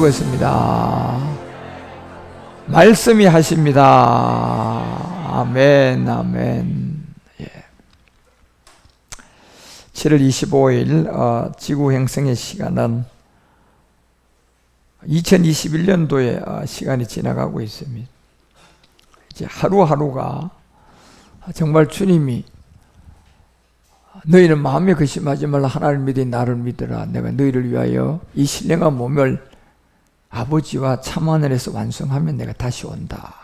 있습니다. 말씀이 하십니다. 아멘, 아멘. 예. 7월 25일 지구 행성의 시간은 2021년도의 시간이 지나가고 있습니다. 이제 하루하루가 정말 주님이 너희는 마음에 근심하지 말라 하나님을 믿으니 나를 믿으라. 내가 너희를 위하여 이 신령한 몸을 아버지와 참하늘에서 완성하면 내가 다시 온다.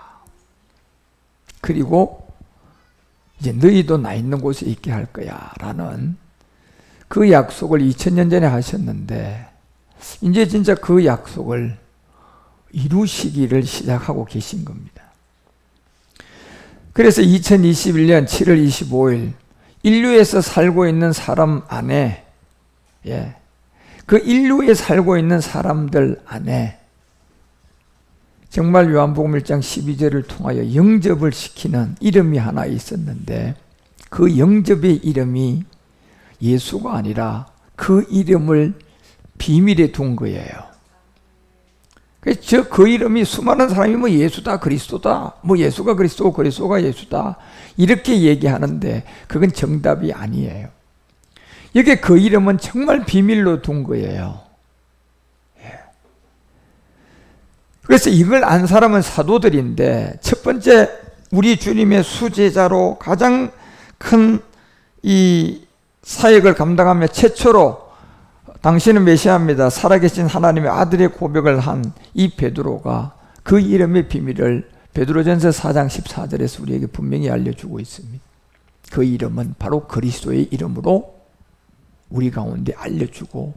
그리고 이제 너희도 나 있는 곳에 있게 할 거야 라는 그 약속을 2000년 전에 하셨는데 이제 진짜 그 약속을 이루시기를 시작하고 계신 겁니다. 그래서 2021년 7월 25일 인류에서 살고 있는 사람 안에 그 인류에 살고 있는 사람들 안에 정말 요한복음 1장 12절을 통하여 영접을 시키는 이름이 하나 있었는데 그 영접의 이름이 예수가 아니라 그 이름을 비밀에 둔 거예요. 그래서 그 이름이 수많은 사람이 뭐 예수다, 그리스도다, 뭐 예수가 그리스도고 그리스도가 예수다 이렇게 얘기하는데 그건 정답이 아니에요. 여기 그 이름은 정말 비밀로 둔 거예요. 그래서 이걸 안 사람은 사도들인데 첫 번째 우리 주님의 수제자로 가장 큰 이 사역을 감당하며 최초로 당신은 메시아입니다. 살아계신 하나님의 아들의 고백을 한 이 베드로가 그 이름의 비밀을 베드로전서 4장 14절에서 우리에게 분명히 알려주고 있습니다. 그 이름은 바로 그리스도의 이름으로 우리 가운데 알려주고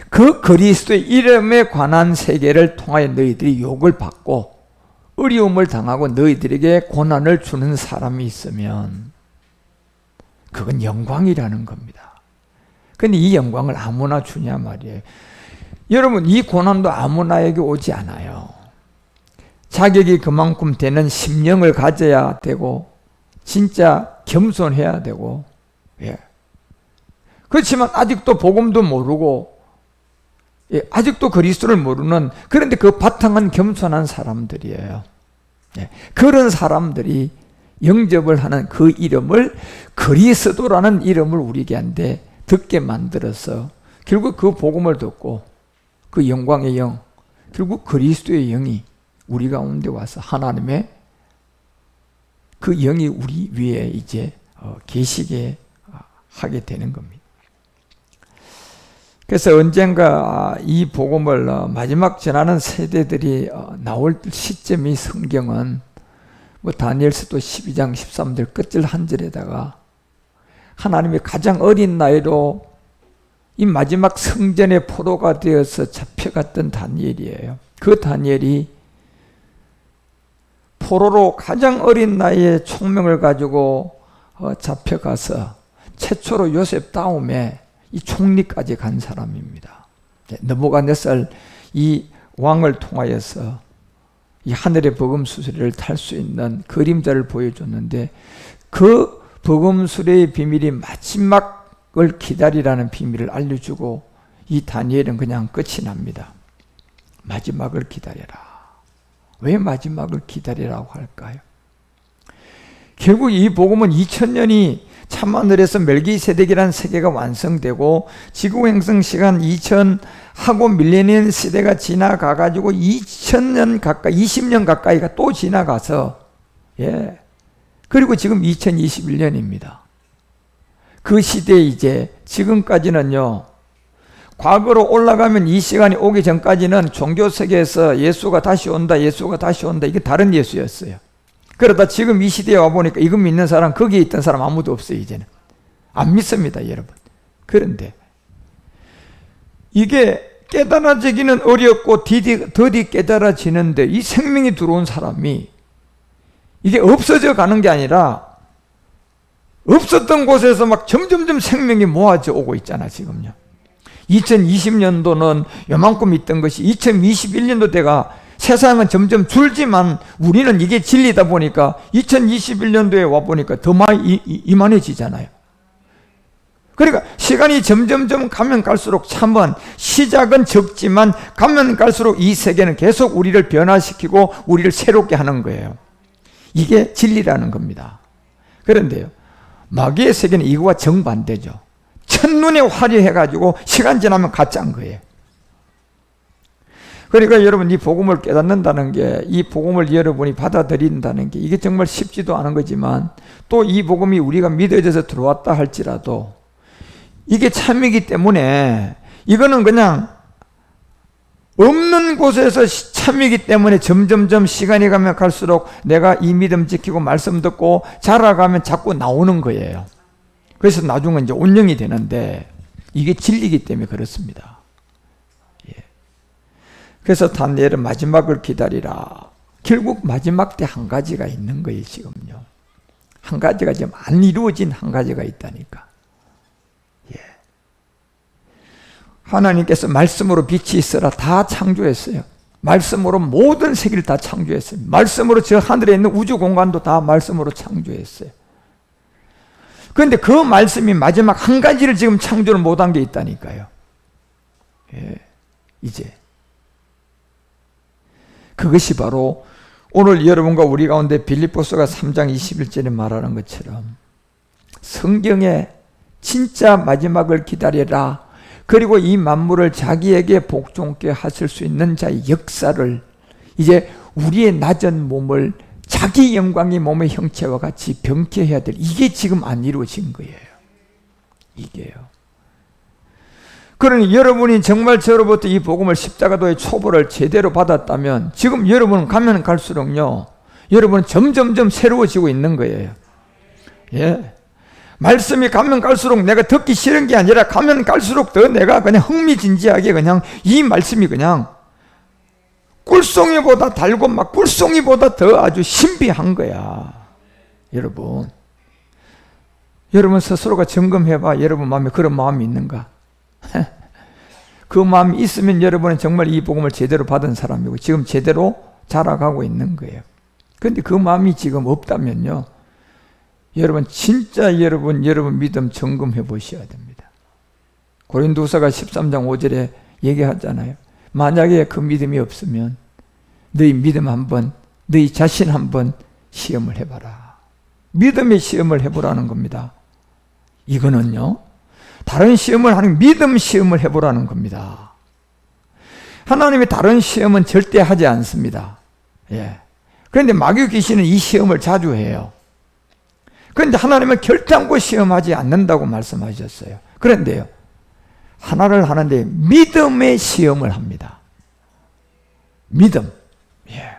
그 그리스도의 이름에 관한 세계를 통하여 너희들이 욕을 받고 어려움을 당하고 너희들에게 고난을 주는 사람이 있으면 그건 영광이라는 겁니다. 근데 이 영광을 아무나 주냐 말이에요. 여러분 이 고난도 아무나에게 오지 않아요. 자격이 그만큼 되는 심령을 가져야 되고 진짜 겸손해야 되고 그렇지만 아직도 복음도 모르고 아직도 그리스도를 모르는 그런데 그 바탕은 겸손한 사람들이에요. 그런 사람들이 영접을 하는 그 이름을 그리스도라는 이름을 우리에게 듣게 만들어서 결국 그 복음을 듣고 그 영광의 영 결국 그리스도의 영이 우리 가운데 와서 하나님의 그 영이 우리 위에 이제 계시게 하게 되는 겁니다. 그래서 언젠가 이 복음을 마지막 전하는 세대들이 나올 시점이 성경은 뭐 다니엘서도 12장 13절 끝절 한 절에다가 하나님의 가장 어린 나이로 이 마지막 성전의 포로가 되어서 잡혀갔던 다니엘이에요. 그 다니엘이 포로로 가장 어린 나이에 총명을 가지고 잡혀가서 최초로 요셉 다음에 이 총리까지 간 사람입니다. 느부갓네살 이 왕을 통하여서 이 하늘의 버금수레를 탈 수 있는 그림자를 보여줬는데 그 버금수레의 비밀이 마지막을 기다리라는 비밀을 알려주고 이 다니엘은 그냥 끝이 납니다. 마지막을 기다려라. 왜 마지막을 기다리라고 할까요? 결국 이 복음은 2000년이 참하늘에서 멜기세덱이라는 세계가 완성되고 지구행성 시간 2000하고 밀레니엄 시대가 지나가가지고 2000년 가까이 20년 가까이가 또 지나가서 그리고 지금 2021년입니다. 그 시대에 이제 지금까지는요 과거로 올라가면 이 시간이 오기 전까지는 종교 세계에서 예수가 다시 온다 예수가 다시 온다 이게 다른 예수였어요. 그러다 지금 이 시대에 와보니까 이거 믿는 사람 거기에 있던 사람 아무도 없어요. 이제는 안 믿습니다 여러분. 그런데 이게 깨달아지기는 어렵고 더디 깨달아지는데 이 생명이 들어온 사람이 이게 없어져 가는 게 아니라 없었던 곳에서 막 점점점 생명이 모아져 오고 있잖아 지금요. 2020년도는 요만큼 있던 것이 2021년도 때가 세상은 점점 줄지만 우리는 이게 진리다 보니까 2021년도에 와보니까 더 많이 이만해지잖아요. 그러니까 시간이 점점점 가면 갈수록 참은 시작은 적지만 가면 갈수록 이 세계는 계속 우리를 변화시키고 우리를 새롭게 하는 거예요. 이게 진리라는 겁니다. 그런데요, 마귀의 세계는 이거와 정반대죠. 첫눈에 화려해가지고 시간 지나면 가짜인 거예요. 그러니까 여러분, 이 복음을 깨닫는다는 게, 이 복음을 여러분이 받아들인다는 게 이게 정말 쉽지도 않은 거지만, 또 이 복음이 우리가 믿어져서 들어왔다 할지라도 이게 참이기 때문에, 이거는 그냥 없는 곳에서 참이기 때문에 점점점 시간이 가면 갈수록 내가 이 믿음 지키고 말씀 듣고 자라가면 자꾸 나오는 거예요. 그래서 나중에 이제 온영이 되는데, 이게 진리이기 때문에 그렇습니다. 그래서 다니엘은 마지막을 기다리라. 결국 마지막 때 한 가지가 있는 거예요, 지금요. 한 가지가 지금 안 이루어진 한 가지가 있다니까. 예. 하나님께서 말씀으로 빛이 있어라 다 창조했어요. 말씀으로 모든 세계를 다 창조했어요. 말씀으로 저 하늘에 있는 우주 공간도 다 말씀으로 창조했어요. 그런데 그 말씀이 마지막 한 가지를 지금 창조를 못한 게 있다니까요. 예. 이제. 그것이 바로 오늘 여러분과 우리 가운데 빌립보서가 3장 21절에 말하는 것처럼 성경에 진짜 마지막을 기다려라. 그리고 이 만물을 자기에게 복종케 하실 수 있는 자의 역사를, 이제 우리의 낮은 몸을 자기 영광의 몸의 형체와 같이 병케해야 될, 이게 지금 안 이루어진 거예요. 이게요. 그러니 여러분이 정말 저로부터 이 복음을, 십자가도의 초보를 제대로 받았다면 지금 여러분은 가면 갈수록요, 여러분은 점점점 새로워지고 있는 거예요. 예. 말씀이 가면 갈수록 내가 듣기 싫은 게 아니라 가면 갈수록 더 내가 그냥 흥미진지하게 그냥 이 말씀이 그냥 꿀송이보다 달고 막 꿀송이보다 더 아주 신비한 거야. 여러분 스스로가 점검해봐. 여러분 마음에 그런 마음이 있는가? 그 마음이 있으면 여러분은 정말 이 복음을 제대로 받은 사람이고 지금 제대로 자라가고 있는 거예요. 그런데 그 마음이 지금 없다면요, 여러분 진짜 여러분 믿음 점검해 보셔야 됩니다. 고린도서가 13장 5절에 얘기하잖아요. 만약에 그 믿음이 없으면 너희 믿음 한번, 너희 자신 한번 시험을 해봐라. 믿음의 시험을 해보라는 겁니다. 이거는요, 다른 시험을 하는 믿음 시험을 해보라는 겁니다. 하나님이 다른 시험은 절대 하지 않습니다. 예. 그런데 마귀 귀신은 이 시험을 자주 해요. 그런데 하나님은 결단코 시험하지 않는다고 말씀하셨어요. 그런데요, 하나를 하는데 믿음의 시험을 합니다. 믿음. 예.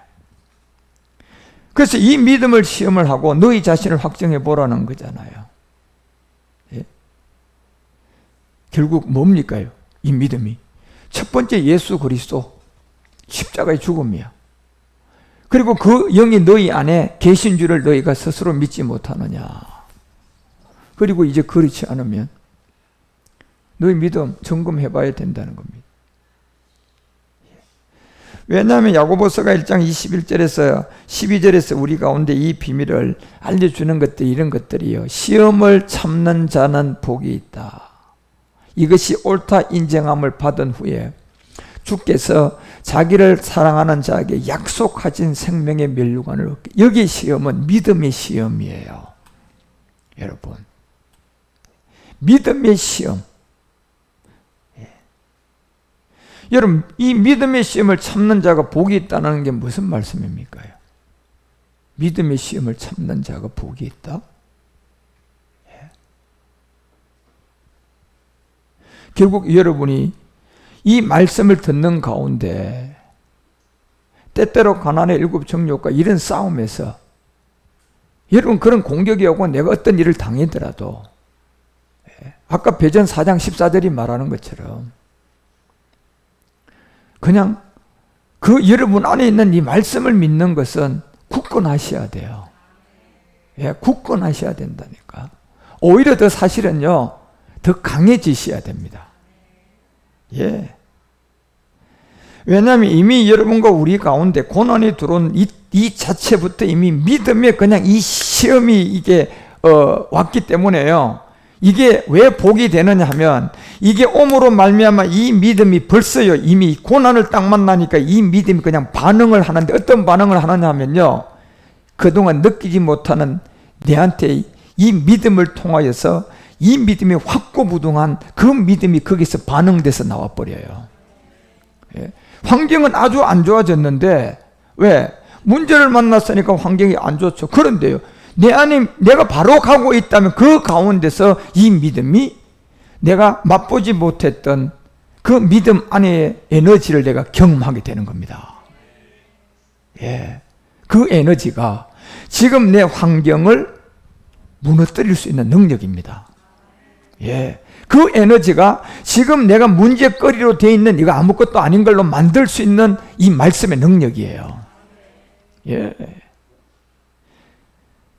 그래서 이 믿음을 시험을 하고 너희 자신을 확정해 보라는 거잖아요. 예. 결국 뭡니까요? 이 믿음이 첫 번째 예수 그리스도 십자가의 죽음이야. 그리고 그 영이 너희 안에 계신 줄을 너희가 스스로 믿지 못하느냐. 그리고 이제 그렇지 않으면 너희 믿음 점검해 봐야 된다는 겁니다. 왜냐하면 야고보서가 1장 21절에서 12절에서 우리 가운데 이 비밀을 알려주는 것들, 이런 것들이요, 시험을 참는 자는 복이 있다. 이것이 옳다 인정함을 받은 후에 주께서 자기를 사랑하는 자에게 약속하신 생명의 면류관을 얻게. 여기 시험은 믿음의 시험이에요. 여러분, 믿음의 시험. 예. 여러분, 이 믿음의 시험을 참는 자가 복이 있다는 게 무슨 말씀입니까? 믿음의 시험을 참는 자가 복이 있다? 예. 결국 여러분이 이 말씀을 듣는 가운데 때때로 가난의 일곱 정욕과 이런 싸움에서 여러분 그런 공격이 오고 내가 어떤 일을 당하더라도 아까 베전 4장 14절이 말하는 것처럼 그냥 그 여러분 안에 있는 이 말씀을 믿는 것은 굳건하셔야 돼요. 예, 굳건하셔야 된다니까. 오히려 더 사실은요, 더 강해지셔야 됩니다. 예. 왜냐하면 이미 여러분과 우리 가운데 고난이 들어온 이 자체부터 이미 믿음에 그냥 이 시험이 이게 왔기 때문에요. 이게 왜 복이 되느냐 하면 이게 옴으로 말미암아 이 믿음이 벌써요 이미 고난을 딱 만나니까 이 믿음이 그냥 반응을 하는데 어떤 반응을 하느냐 하면요 그동안 느끼지 못하는 내한테 이 믿음을 통하여서 이 믿음이 확고부동한 그 믿음이 거기서 반응돼서 나와버려요. 예. 환경은 아주 안 좋아졌는데 왜? 문제를 만났으니까 환경이 안 좋죠. 그런데요 내 안에 내가 바로 가고 있다면 그 가운데서 이 믿음이 내가 맛보지 못했던 그 믿음 안에 에너지를 내가 경험하게 되는 겁니다. 예. 그 에너지가 지금 내 환경을 무너뜨릴 수 있는 능력입니다. 예. 그 에너지가 지금 내가 문제거리로 되어 있는 이거 아무것도 아닌 걸로 만들 수 있는 이 말씀의 능력이에요. 예.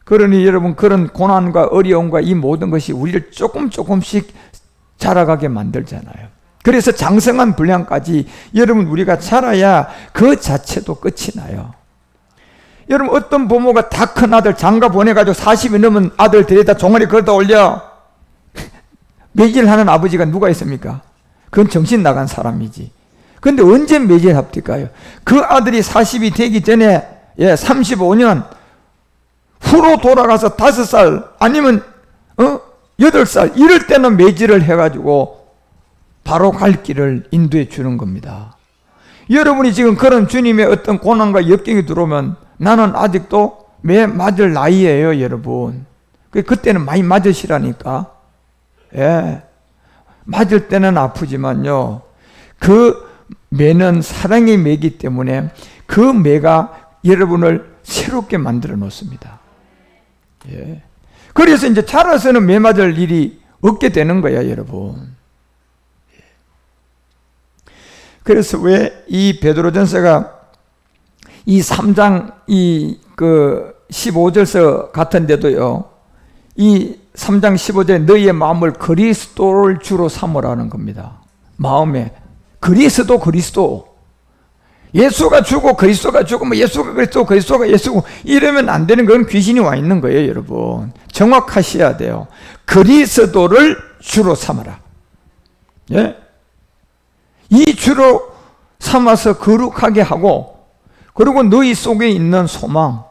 그러니 여러분 그런 고난과 어려움과 이 모든 것이 우리를 조금씩 자라가게 만들잖아요. 그래서 장성한 분량까지 여러분 우리가 자라야 그 자체도 끝이 나요. 여러분 어떤 부모가 다 큰 아들 장가 보내가지고 40이 넘은 아들 데려다 종아리 걸다 올려 매질하는 아버지가 누가 있습니까? 그건 정신 나간 사람이지. 그런데 언제 매질합니까요? 그 아들이 40이 되기 전에 35년 후로 돌아가서 5살 아니면 8살 이럴 때는 매질을 해가지고 바로 갈 길을 인도해 주는 겁니다. 여러분이 지금 그런 주님의 어떤 고난과 역경이 들어오면 나는 아직도 매 맞을 나이예요 여러분. 그때는 많이 맞으시라니까. 예. 맞을 때는 아프지만요 그 매는 사랑의 매이기 때문에 그 매가 여러분을 새롭게 만들어 놓습니다. 예. 그래서 이제 자라서는 매 맞을 일이 없게 되는 거야 여러분. 예. 그래서 왜 이 베드로전서가 이 3장 이 그 15절서 같은데도요 이 3장 15절에 너희의 마음을 그리스도를 주로 삼으라는 겁니다. 마음에 그리스도 예수가 주고 그리스도가 주고 뭐 예수가 그리스도 그리스도가 예수고 이러면 안 되는 건 귀신이 와 있는 거예요 여러분. 정확하셔야 돼요. 그리스도를 주로 삼아라. 예? 이 주로 삼아서 거룩하게 하고 그리고 너희 속에 있는 소망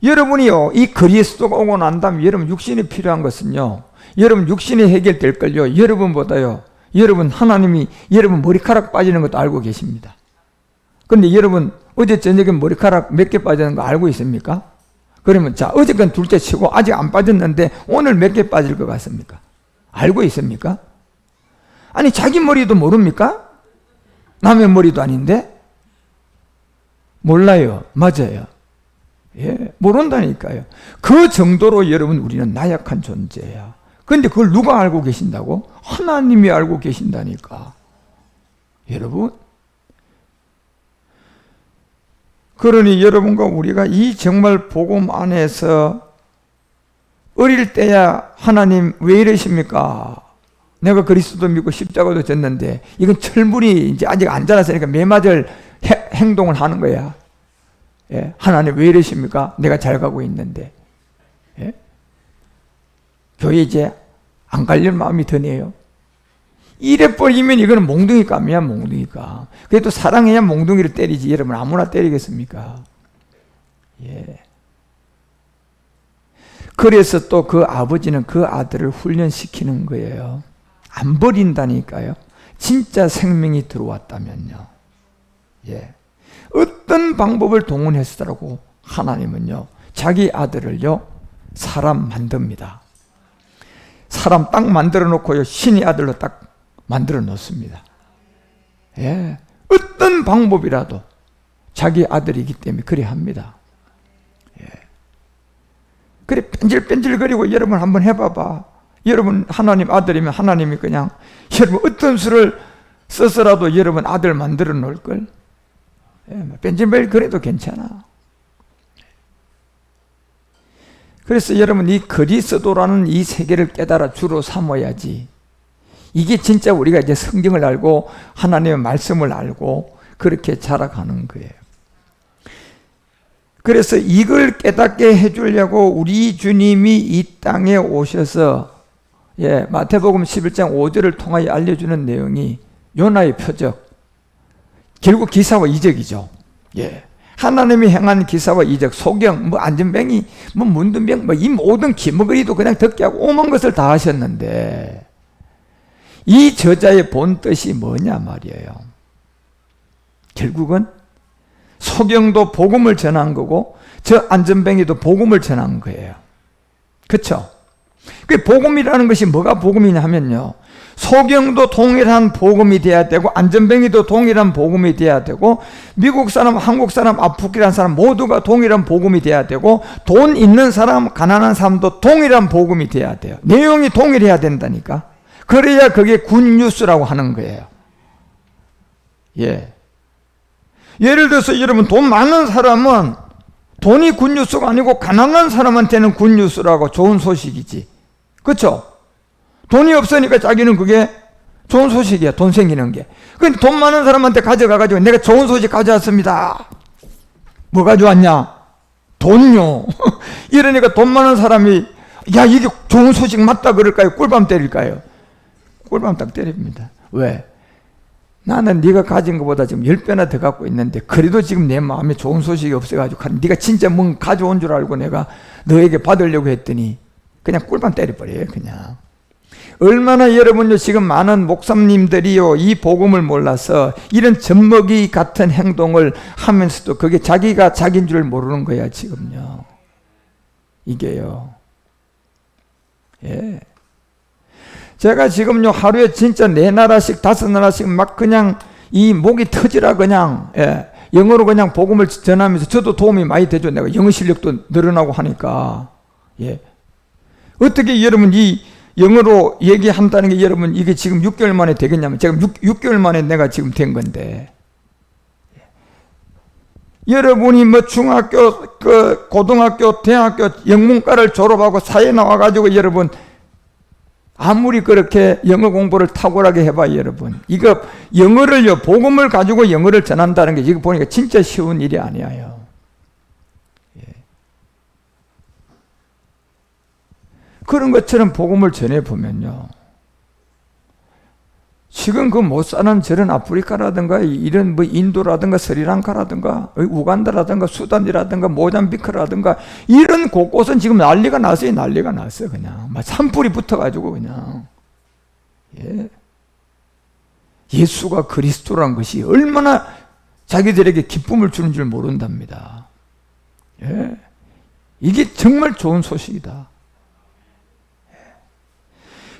여러분이요 이 그리스도가 오고 난 다음에 여러분 육신이 필요한 것은요 여러분 육신이 해결될 걸요 여러분보다요 여러분 하나님이 여러분 머리카락 빠지는 것도 알고 계십니다. 그런데 여러분 어제 저녁에 머리카락 몇 개 빠지는 거 알고 있습니까? 그러면 자 어제 건 둘째 치고 아직 안 빠졌는데 오늘 몇 개 빠질 것 같습니까? 알고 있습니까? 아니 자기 머리도 모릅니까? 남의 머리도 아닌데? 몰라요. 맞아요. 예, 모른다니까요. 그 정도로 여러분 우리는 나약한 존재야. 그런데 그걸 누가 알고 계신다고? 하나님이 알고 계신다니까. 여러분 그러니 여러분과 우리가 이 정말 복음 안에서 어릴 때야 하나님 왜 이러십니까? 내가 그리스도 믿고 십자가도 졌는데 이건 철분이 이제 아직 안 자랐으니까 매맞을 행동을 하는 거야. 예? 하나님 왜 이러십니까? 내가 잘 가고 있는데. 예? 교회 이제 안 갈릴 마음이 드네요. 이래버리면 이거는 몽둥이감이야 몽둥이감. 그래도 사랑해야 몽둥이를 때리지 여러분 아무나 때리겠습니까? 예. 그래서 또 그 아버지는 그 아들을 훈련시키는 거예요. 안 버린다니까요. 진짜 생명이 들어왔다면요. 예. 어떤 방법을 동원했더라고 하나님은요. 자기 아들을요. 사람 만듭니다. 사람 딱 만들어 놓고요. 신의 아들로 딱 만들어 놓습니다. 예. 어떤 방법이라도 자기 아들이기 때문에 그래 합니다. 예. 그래 뺀질뺀질거리고 여러분 한번 해봐봐. 여러분 하나님 아들이면 하나님이 그냥 여러분 어떤 수를 써서라도 여러분 아들 만들어 놓을걸. 예. 뺀질뺀질거려도 괜찮아. 그래서 여러분 이 그리스도라는 이 세계를 깨달아 주로 삼아야지. 이게 진짜 우리가 이제 성경을 알고 하나님의 말씀을 알고 그렇게 자라가는 거예요. 그래서 이걸 깨닫게 해주려고 우리 주님이 이 땅에 오셔서 마태복음 11장 5절을 통하여 알려주는 내용이 요나의 표적, 결국 기사와 이적이죠. 하나님이 행한 기사와 이적, 소경, 안전뱅이, 문둥병, 이 모든 기머거리도 그냥 듣게 하고 오만 것을 다 하셨는데, 이 저자의 본 뜻이 뭐냐 말이에요. 결국은 소경도 복음을 전한 거고 저 안전뱅이도 복음을 전한 거예요. 그렇죠? 그 복음이라는 것이 뭐가 복음이냐 하면요, 소경도 동일한 복음이 돼야 되고 안전뱅이도 동일한 복음이 돼야 되고 미국 사람, 한국 사람, 아프리카 사람 모두가 동일한 복음이 돼야 되고 돈 있는 사람, 가난한 사람도 동일한 복음이 돼야 돼요. 내용이 동일해야 된다니까. 그래야 그게 굿뉴스라고 하는 거예요. 예를 들어서 여러분, 돈 많은 사람은 돈이 굿뉴스가 아니고 가난한 사람한테는 굿뉴스라고 좋은 소식이지. 그렇죠? 돈이 없으니까 자기는 그게 좋은 소식이야, 돈 생기는 게. 근데 돈 많은 사람한테 가져가가지고 내가 좋은 소식 가져왔습니다. 뭐 가져왔냐? 돈요. 이러니까 돈 많은 사람이 야, 이게 좋은 소식 맞다 그럴까요? 꿀밤 때릴까요? 꿀밤 딱 때립니다. 왜? 나는 네가 가진 것보다 지금 10배나 더 갖고 있는데 그래도 지금 내 마음에 좋은 소식이 없어가지고 네가 진짜 뭔 가져온 줄 알고 내가 너에게 받으려고 했더니 그냥 꿀밤 때려버려요. 그냥. 얼마나 여러분요, 지금 많은 목사님들이요, 이 복음을 몰라서 이런 젖먹이 같은 행동을 하면서도 그게 자기가 자기인 줄 모르는 거야 지금요. 이게요. 제가 지금요, 하루에 진짜 4나라씩 5나라씩 막 그냥 이 목이 터지라 그냥 영어로 그냥 복음을 전하면서 저도 도움이 많이 되죠. 내가 영어 실력도 늘어나고 하니까. 어떻게 여러분 이 영어로 얘기한다는 게 여러분 이게 지금 6개월 만에 되겠냐면 제가 6개월 만에 내가 지금 된 건데, 여러분이 뭐 중학교, 고등학교, 대학교 영문과를 졸업하고 사회 나와가지고 여러분 아무리 그렇게 영어 공부를 탁월하게 해봐요, 여러분. 이거 영어를요, 복음을 가지고 영어를 전한다는 게 이거 보니까 진짜 쉬운 일이 아니에요. 그런 것처럼 복음을 전해보면요, 지금 그 못 사는 저런 아프리카라든가 이런 뭐 인도라든가 스리랑카라든가 우간다라든가 수단이라든가 모잠비크라든가 이런 곳곳은 지금 난리가 났어요. 난리가 났어요. 그냥 막 산불이 붙어가지고 그냥. 예수가 그리스도란 것이 얼마나 자기들에게 기쁨을 주는 줄 모른답니다. 이게 정말 좋은 소식이다.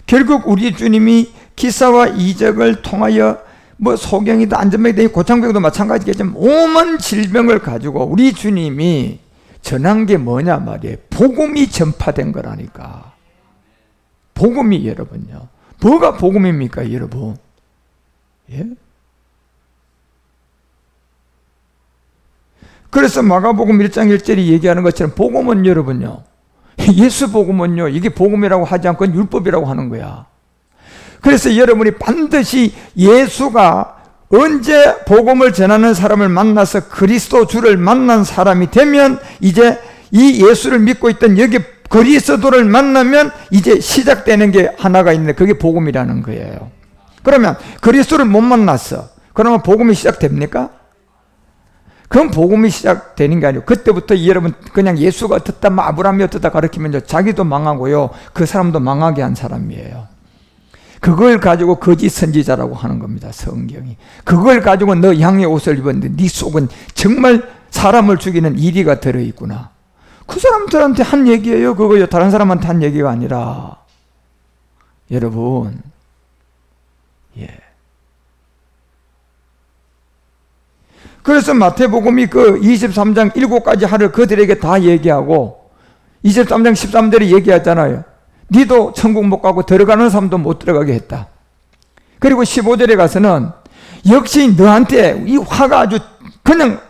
결국 우리 주님이 기사와 이적을 통하여 뭐 소경이다, 안전병이다, 고창병도 마찬가지겠지만 오만 질병을 가지고 우리 주님이 전한 게 뭐냐 말이에요. 복음이 전파된 거라니까. 복음이 여러분요. 뭐가 복음입니까 여러분? 그래서 마가복음 1장 1절이 얘기하는 것처럼 복음은 여러분요, 예수 복음은요, 이게 복음이라고 하지 않고 율법이라고 하는 거야. 그래서 여러분이 반드시 예수가 언제 복음을 전하는 사람을 만나서 그리스도 주를 만난 사람이 되면 이제 이 예수를 믿고 있던 여기 그리스도를 만나면 이제 시작되는 게 하나가 있는데 그게 복음이라는 거예요. 그러면 그리스도를 못 만났어. 그러면 복음이 시작됩니까? 그럼 복음이 시작되는 게 아니고 그때부터 여러분 그냥 예수가 어떻다, 아브라함이 어떻다 가르치면 자기도 망하고요, 그 사람도 망하게 한 사람이에요. 그걸 가지고 거짓 선지자라고 하는 겁니다. 성경이. 그걸 가지고 너 양의 옷을 입었는데 네 속은 정말 사람을 죽이는 이리가 들어있구나. 그 사람들한테 한 얘기예요. 그거요. 다른 사람한테 한 얘기가 아니라. 여러분, 그래서 마태복음이 그 23장 7가지 하를 그들에게 다 얘기하고 23장 13절에 얘기하잖아요. 니도 천국 못 가고 들어가는 사람도 못 들어가게 했다. 그리고 15절에 가서는 역시 너한테 이 화가 아주 그냥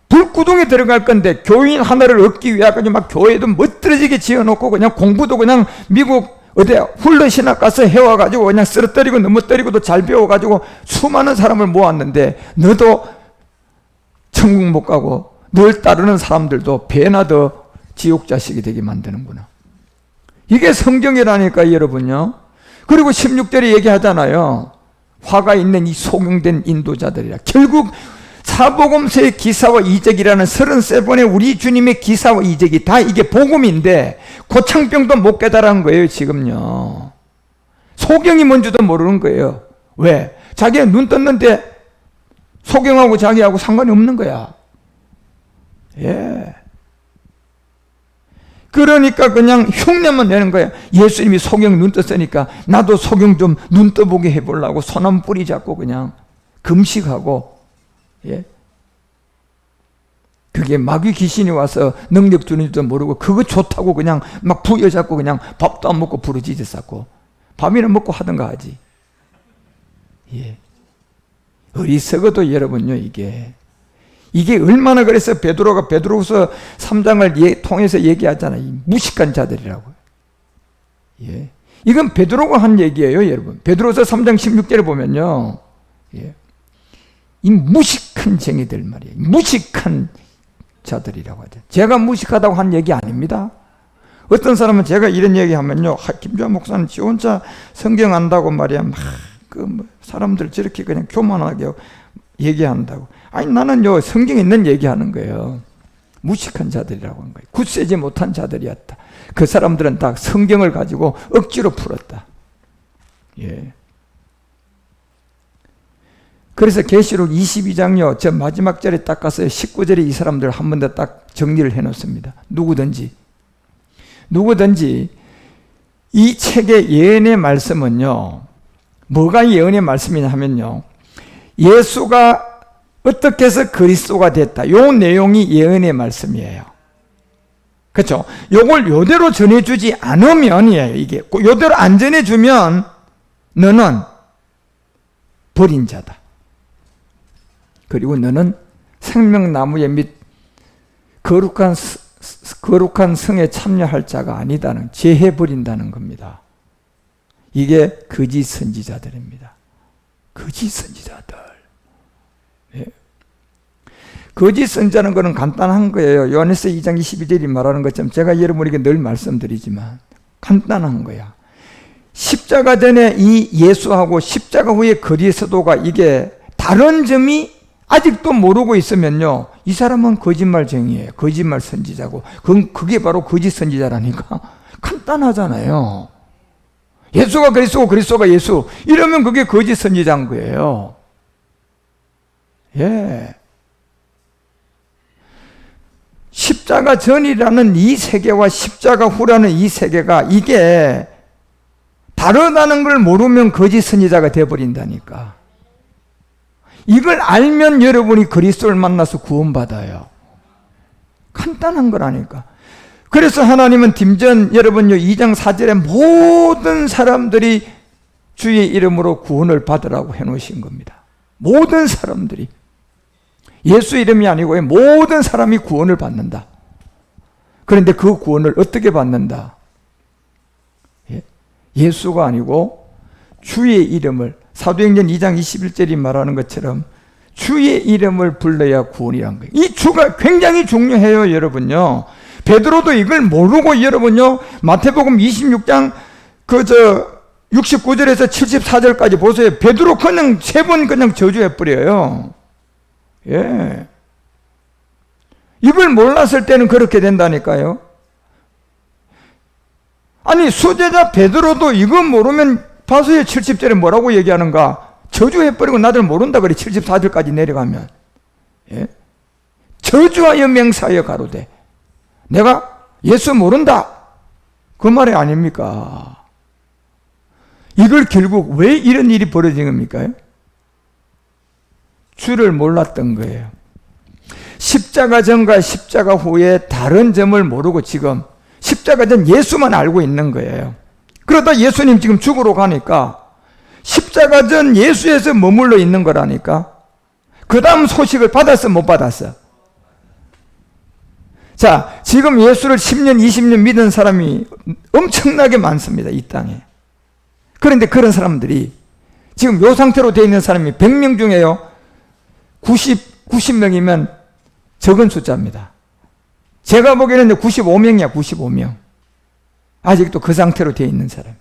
불구덩이에 들어갈 건데 교인 하나를 얻기 위해 막 교회도 멋들어지게 지어놓고 그냥 공부도 그냥 미국 어디 훌러 신학 가서 해와가지고 그냥 쓰러뜨리고 넘어뜨리고도 잘 배워가지고 수많은 사람을 모았는데 너도 천국 못 가고 늘 따르는 사람들도 배나 더 지옥 자식이 되게 만드는구나. 이게 성경이라니까 여러분요. 그리고 16절에 얘기하잖아요. 화가 있는 이 소경된 인도자들이라. 결국 사복음서의 기사와 이적이라는 33번의 우리 주님의 기사와 이적이 다 이게 복음인데 고창병도 못 깨달은 거예요. 지금요. 소경이 뭔지도 모르는 거예요. 왜? 자기가 눈 떴는데 소경하고 자기하고 상관이 없는 거야. 예. 그러니까 그냥 흉내만 내는 거야. 예수님이 소경 눈 떴으니까 나도 소경 좀 눈 떠보게 해보려고 소나무 뿌리 잡고 그냥 금식하고, 예. 그게 마귀 귀신이 와서 능력 주는지도 모르고 그거 좋다고 그냥 막 부여잡고 그냥 밥도 안 먹고 부르짖어 쌓고 밥이나 먹고 하던가 하지. 예. 어리석어도 여러분요, 이게 얼마나 그래서 베드로가 베드로후서 3장을 통해서 얘기하잖아요. 이 무식한 자들이라고. 예. 이건 베드로가 한 얘기예요, 여러분. 베드로후서 3장 16절에 보면요. 예. 이 무식한 쟁이들 말이에요. 무식한 자들이라고 하죠. 제가 무식하다고 한 얘기 아닙니다. 어떤 사람은 제가 이런 얘기하면요, 김주환 목사는 지 혼자 성경 안다고 말이야, 막 사람들 저렇게 그냥 교만하게 얘기한다고. 아니 나는요 성경에 있는 얘기하는 거예요. 무식한 자들이라고 한 거예요. 굳세지 못한 자들이었다. 그 사람들은 다 성경을 가지고 억지로 풀었다. 예. 그래서 계시록 22장요 저 마지막 절에 딱 가서 19절에 이 사람들 한 번 더 딱 정리를 해놓습니다. 누구든지 이 책의 예언의 말씀은요, 뭐가 예언의 말씀이냐 하면요, 예수가 어떻게 해서 그리스도가 됐다, 요 내용이 예언의 말씀이에요. 그렇죠? 요걸 요대로 전해주지 않으면이에요. 이게 요대로 안 전해주면 너는 버린 자다. 그리고 너는 생명나무의 및 거룩한 성에 참여할 자가 아니다는, 제해버린다는 겁니다. 이게 거짓 선지자들입니다. 거짓 선지자들. 예. 거짓 선지자는 거는 간단한 거예요. 요한에서 2장 22절이 말하는 것처럼 제가 여러분에게 늘 말씀드리지만 간단한 거야. 십자가 전에 이 예수하고 십자가 후의 거리의 서도가 이게 다른 점이 아직도 모르고 있으면요, 이 사람은 거짓말쟁이에요. 거짓말 선지자고. 그게 바로 거짓 선지자라니까. 간단하잖아요. 예수가 그리스도고 그리스도가 예수, 이러면 그게 거짓 선지자인 거예요. 예. 십자가 전이라는 이 세계와 십자가 후라는 이 세계가 이게 다르다는 걸 모르면 거짓 선지자가 되어버린다니까. 이걸 알면 여러분이 그리스도를 만나서 구원받아요. 간단한 거라니까. 그래서 하나님은 딤전 여러분요 2장 4절에 모든 사람들이 주의 이름으로 구원을 받으라고 해놓으신 겁니다. 모든 사람들이. 예수 이름이 아니고 모든 사람이 구원을 받는다. 그런데 그 구원을 어떻게 받는다? 예수가 아니고 주의 이름을, 사도행전 2장 21절이 말하는 것처럼 주의 이름을 불러야 구원이란 거예요. 이 주가 굉장히 중요해요, 여러분요. 베드로도 이걸 모르고 여러분요, 마태복음 26장 69절에서 74절까지 보세요. 베드로 그냥 3번 그냥 저주해 버려요. 예. 이걸 몰랐을 때는 그렇게 된다니까요. 아니 수제자 베드로도 이거 모르면 봐서요 70절에 뭐라고 얘기하는가? 저주해버리고 나들 모른다 그래. 74절까지 내려가면. 예? 저주하여 맹세하여 가로되 내가 예수 모른다, 그 말이 아닙니까? 이걸 결국 왜 이런 일이 벌어진 겁니까? 주를 몰랐던 거예요. 십자가 전과 십자가 후에 다른 점을 모르고 지금 십자가 전 예수만 알고 있는 거예요. 그러다 예수님 지금 죽으러 가니까 십자가 전 예수에서 머물러 있는 거라니까. 그 다음 소식을 받았어, 못 받았어? 자, 지금 예수를 10년, 20년 믿은 사람이 엄청나게 많습니다, 이 땅에. 그런데 그런 사람들이 지금 요 상태로 되어 있는 사람이 100명 중에요 90명이면 적은 숫자입니다. 제가 보기에는 95명이야, 95명. 아직도 그 상태로 되어 있는 사람.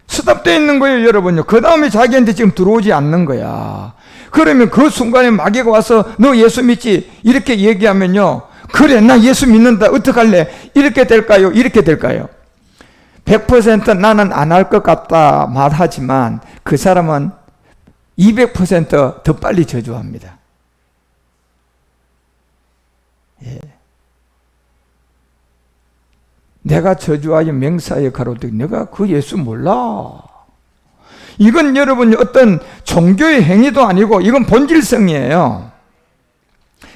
스탑되어 있는 거예요, 여러분요. 그 다음에 자기한테 지금 들어오지 않는 거야. 그러면 그 순간에 마귀가 와서 너 예수 믿지? 이렇게 얘기하면요. 그래, 나 예수 믿는다. 어떡할래? 이렇게 될까요? 이렇게 될까요? 100% 나는 안 할 것 같다 말하지만 그 사람은 200% 더 빨리 저주합니다. 예. 내가 저주하여 명사에 가로되 내가 그 예수 몰라. 이건 여러분 어떤 종교의 행위도 아니고 이건 본질성이에요.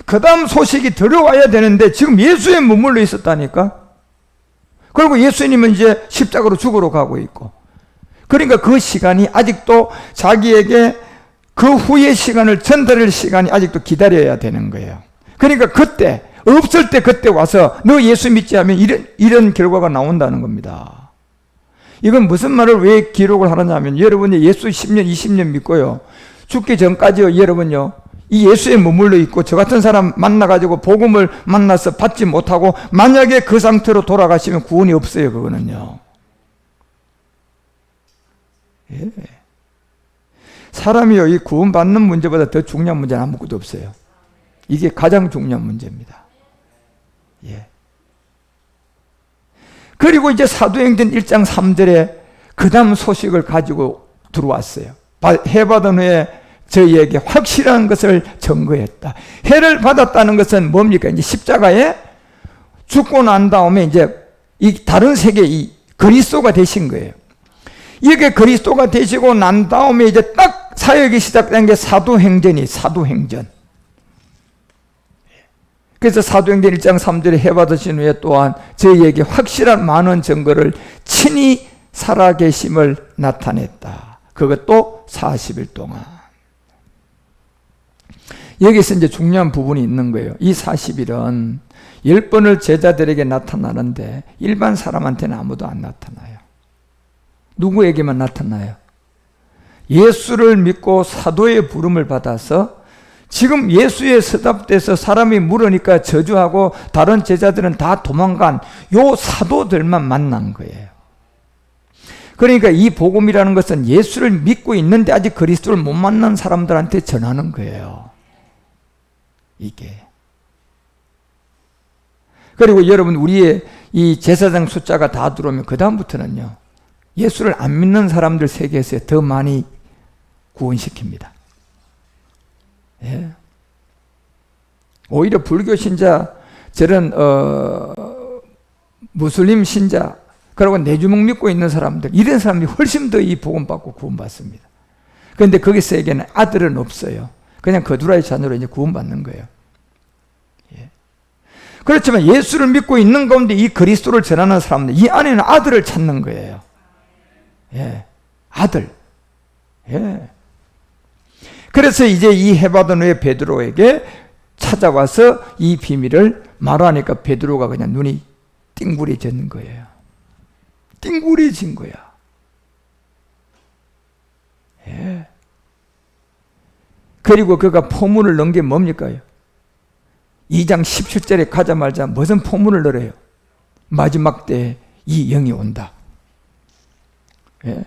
그 다음 소식이 들어와야 되는데 지금 예수에 머물러 있었다니까. 그리고 예수님은 이제 십자가로 죽으러 가고 있고, 그러니까 그 시간이 아직도 자기에게 그 후의 시간을 전달할 시간이 아직도 기다려야 되는 거예요. 그러니까 그때 없을 때 그때 와서 너 예수 믿지 하면 이런 결과가 나온다는 겁니다. 이건 무슨 말을 왜 기록을 하느냐면 여러분이 예수 10년 20년 믿고요, 죽기 전까지요, 여러분요 이 예수에 머물러 있고 저 같은 사람 만나가지고 복음을 만나서 받지 못하고 만약에 그 상태로 돌아가시면 구원이 없어요. 그거는요. 예. 사람이요, 이 구원받는 문제보다 더 중요한 문제는 아무것도 없어요. 이게 가장 중요한 문제입니다. 예. 그리고 이제 사도행전 1장 3절에 그 다음 소식을 가지고 들어왔어요. 해받은 후에 저희에게 확실한 것을 증거했다. 해를 받았다는 것은 뭡니까? 이제 십자가에 죽고 난 다음에 이제 이 다른 세계 이 그리스도가 되신 거예요. 이게 그리스도가 되시고 난 다음에 이제 딱 사역이 시작된 게 사도행전. 그래서 사도행전 1장 3절에 해 받으신 후에 또한 저희에게 확실한 많은 증거를 친히 살아계심을 나타냈다. 그것도 40일 동안. 여기서 이제 중요한 부분이 있는 거예요. 이 40일은 10번을 제자들에게 나타나는데 일반 사람한테는 아무도 안 나타나요. 누구에게만 나타나요? 예수를 믿고 사도의 부름을 받아서 지금 예수에 서답돼서 사람이 물으니까 저주하고 다른 제자들은 다 도망간 요 사도들만 만난 거예요. 그러니까 이 복음이라는 것은 예수를 믿고 있는데 아직 그리스도를 못 만난 사람들한테 전하는 거예요. 이게. 그리고 여러분 우리의 이 제사장 숫자가 다 들어오면 그 다음부터는요, 예수를 안 믿는 사람들 세계에서 더 많이 구원시킵니다. 예. 오히려 불교 신자, 저런 무슬림 신자, 그리고 내주목 믿고 있는 사람들, 이런 사람들이 훨씬 더 이 복음 받고 구원받습니다. 그런데 거기서에게는 아들은 없어요. 그냥 거두라의 자녀로 이제 구원받는 거예요. 예. 그렇지만 예수를 믿고 있는 가운데 이 그리스도를 전하는 사람들, 이 안에는 아들을 찾는 거예요. 예. 아들. 예. 그래서 이제 이 해받은 후에 베드로에게 찾아와서 이 비밀을 말하니까 베드로가 그냥 눈이 띵그레진 거예요. 띵그레진 거야. 예. 그리고 그가 포문을 넣은 게 뭡니까? 2장 17절에 가자마자 무슨 포문을 넣어요? 마지막 때에 이 영이 온다. 예.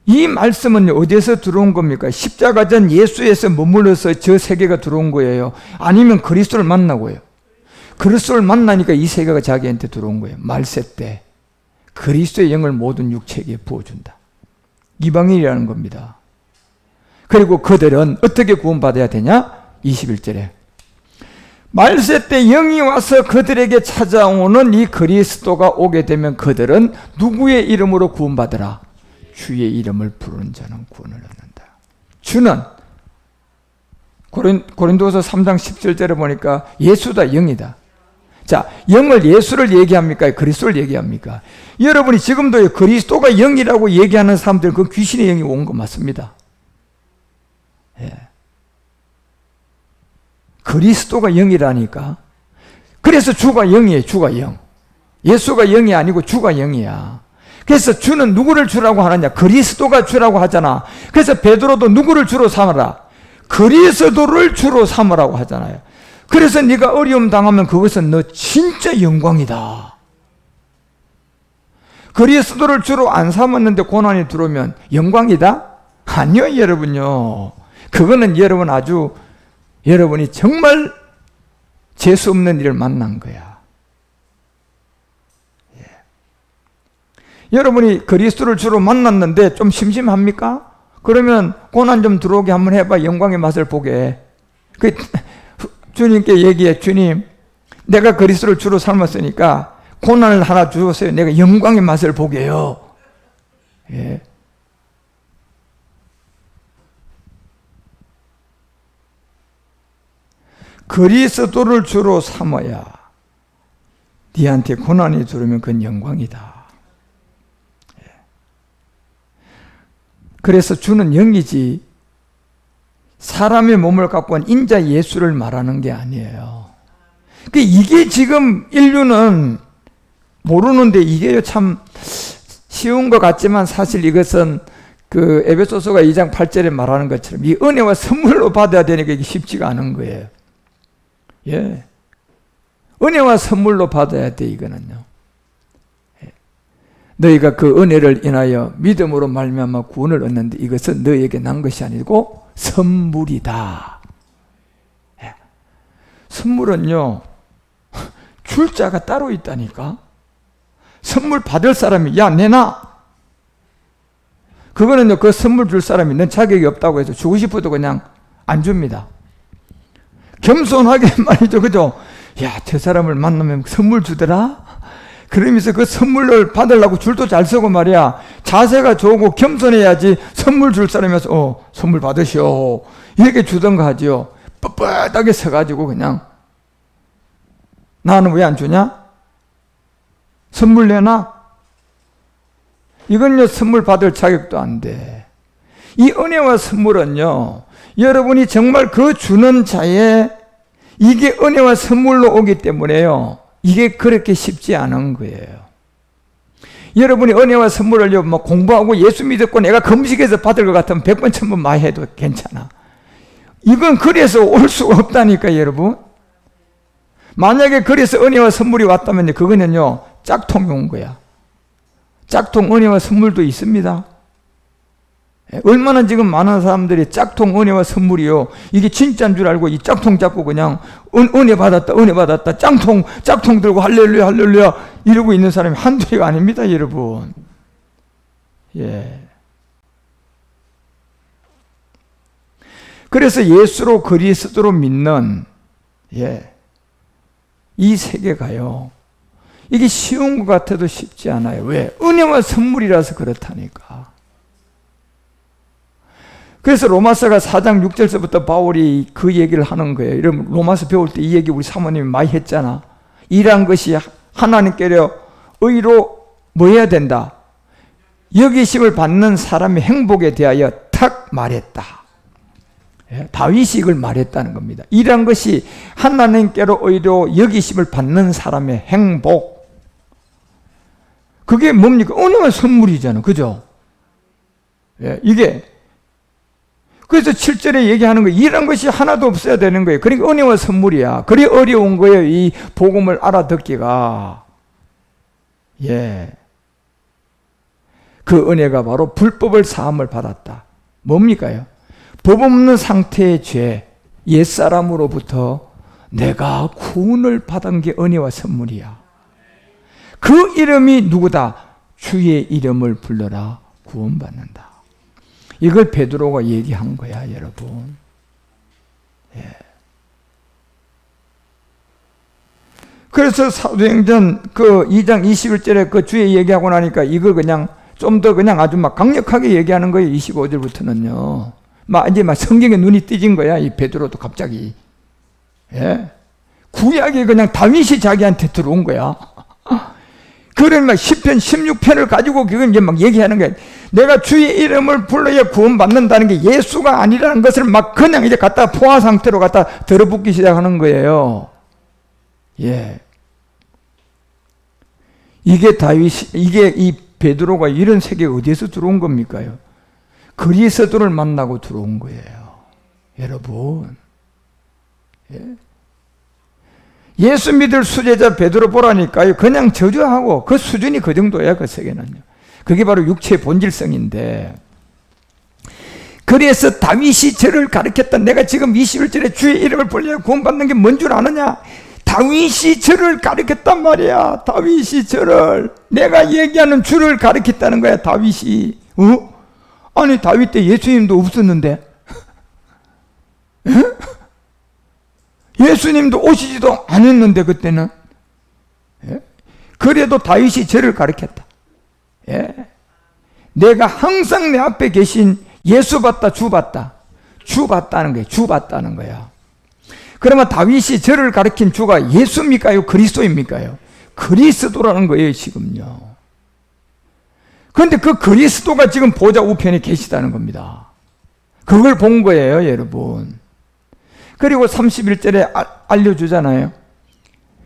이 말씀은 어디에서 들어온 겁니까? 십자가 전 예수에서 머물러서 저 세계가 들어온 거예요? 아니면 그리스도를 만나고요? 그리스도를 만나니까 이 세계가 자기한테 들어온 거예요. 말세 때 그리스도의 영을 모든 육체에게 부어준다. 이방인이라는 겁니다. 그리고 그들은 어떻게 구원받아야 되냐? 21절에 말세 때 영이 와서 그들에게 찾아오는 이 그리스도가 오게 되면 그들은 누구의 이름으로 구원받으라? 주의 이름을 부르는 자는 구원을 얻는다. 주는 고린도서 3장 17절에 보니까 예수다, 영이다. 자, 영을 예수를 얘기합니까? 그리스도를 얘기합니까? 여러분이 지금도 그리스도가 영이라고 얘기하는 사람들은 그 귀신의 영이 온 거 맞습니다. 예. 그리스도가 영이라니까. 그래서 주가 영이에요. 주가 영. 예수가 영이 아니고 주가 영이야. 그래서 주는 누구를 주라고 하느냐? 그리스도가 주라고 하잖아. 그래서 베드로도 누구를 주로 삼으라? 그리스도를 주로 삼으라고 하잖아요. 그래서 네가 어려움 당하면 그것은 너 진짜 영광이다. 그리스도를 주로 안 삼았는데 고난이 들어오면 영광이다? 아니요, 여러분요. 그거는 여러분이 정말 재수 없는 일을 만난 거야. 예. 여러분이 그리스도를 주로 만났는데 좀 심심합니까? 그러면 고난 좀 들어오게 한번 해봐. 영광의 맛을 보게. 주님께 얘기해. 주님, 내가 그리스도를 주로 삶았으니까 고난을 하나 주었어요. 내가 영광의 맛을 보게요. 예. 그리스도를 주로 삼아야 네한테 고난이 들어오면 그건 영광이다. 예. 그래서 주는 영이지 사람의 몸을 갖고 온 인자 예수를 말하는 게 아니에요. 이게 지금 인류는 모르는데 이게 참 쉬운 것 같지만 사실 이것은 그 에베소서가 2장 8절에 말하는 것처럼 이 은혜와 선물로 받아야 되니까 이게 쉽지가 않은 거예요. 예. 은혜와 선물로 받아야 돼, 이거는요. 예. 너희가 그 은혜를 인하여 믿음으로 말미암아 구원을 얻는데 이것은 너희에게 난 것이 아니고 선물이다. 예. 선물은요, 줄 자가 따로 있다니까. 선물 받을 사람이 야 내놔. 그거는요, 그 선물 줄 사람이 넌 자격이 없다고 해서 주고 싶어도 그냥 안 줍니다. 겸손하게 말이죠, 그죠? 야, 저 사람을 만나면 선물 주더라? 그러면서 그 선물을 받으려고 줄도 잘 서고 말이야. 자세가 좋고 겸손해야지 선물 줄 사람이어서 선물 받으시오. 이렇게 주던가 하죠. 뻣뻣하게 서가지고 그냥 나는 왜 안 주냐? 선물 내놔? 이건요, 선물 받을 자격도 안 돼. 이 은혜와 선물은요, 여러분이 정말 그 주는 자의 이게 은혜와 선물로 오기 때문에요. 이게 그렇게 쉽지 않은 거예요. 여러분이 은혜와 선물을 뭐 공부하고 예수 믿었고 내가 금식해서 받을 것 같으면 100번, 1000번 많이 해도 괜찮아. 이건 그래서 올 수가 없다니까, 여러분. 만약에 그래서 은혜와 선물이 왔다면 그거는요, 짝퉁이 온 거야. 짝퉁 은혜와 선물도 있습니다. 얼마나 지금 많은 사람들이 짝퉁 은혜와 선물이요, 이게 진짜인 줄 알고 이 짝퉁 잡고 그냥 은혜 받았다 짝퉁 들고 할렐루야 할렐루야 이러고 있는 사람이 한둘이가 아닙니다, 여러분. 예. 그래서 예수로 그리스도로 믿는 이 세계가요, 이게 쉬운 것 같아도 쉽지 않아요. 왜? 은혜와 선물이라서 그렇다니까. 그래서 로마서가 4장 6절서부터 바울이 그 얘기를 하는 거예요. 이러면 로마서 배울 때 이 얘기 우리 사모님이 많이 했잖아. 이란 것이 하나님께로 의로 뭐 해야 된다? 여기심을 받는 사람의 행복에 대하여 탁 말했다. 다윗이 이걸 말했다는 겁니다. 이란 것이 하나님께로 의로 여기심을 받는 사람의 행복. 그게 뭡니까? 은혜와 선물이잖아. 그죠? 이게 그래서 7절에 얘기하는 거예요. 이런 것이 하나도 없어야 되는 거예요. 그러니까 은혜와 선물이야. 그리 어려운 거예요, 이 복음을 알아듣기가. 그 은혜가 바로 불법을 사함을 받았다. 뭡니까요? 법 없는 상태의 죄, 옛사람으로부터 내가 구원을 받은 게 은혜와 선물이야. 그 이름이 누구다? 주의 이름을 불러라 구원받는다. 이걸 베드로가 얘기한 거야, 여러분. 그래서 사도행전 그 2장 21절에 그 주의 얘기하고 나니까 이걸 그냥 좀 더 그냥 아주 막 강력하게 얘기하는 거예요. 25절부터는요. 이제 성경에 눈이 띄진 거야, 이 베드로도 갑자기. 구약이 그냥 다윗이 자기한테 들어온 거야. 그러면 시편 16편을 가지고 그건 이제 막 얘기하는 거야. 내가 주의 이름을 불러야 구원받는다는 게 예수가 아니라는 것을 막 그냥 이제 갖다 포화 상태로 갖다 들어붙기 시작하는 거예요. 이게 이 베드로가 이런 세계에 어디에서 들어온 겁니까? 그리스도를 만나고 들어온 거예요. 여러분, 예수 믿을 수제자 베드로 보라니까요. 그냥 저주하고 그 수준이 그 정도야. 그 세계는요. 그게 바로 육체의 본질성인데, 그래서 다윗이 저를 가르쳤다. 내가 지금 21절에 주의 이름을 불려 구원받는 게 뭔 줄 아느냐? 다윗이 저를 가르쳤단 말이야. 다윗이 저를, 내가 얘기하는 주를 가르쳤다는 거야. 다윗이. 아니 다윗 때 예수님도 없었는데 예수님도 오시지도 않았는데 그때는. 그래도 다윗이 저를 가르쳤다. 내가 항상 내 앞에 계신 예수 봤다, 주 봤다. 주 봤다는 거예요. 주 봤다는 거야. 그러면 다윗이 저를 가르친 주가 예수입니까요? 그리스도입니까요? 그리스도라는 거예요, 지금요. 그런데 그 그리스도가 지금 보좌 우편에 계시다는 겁니다. 그걸 본 거예요, 여러분. 그리고 31절에 알려주잖아요.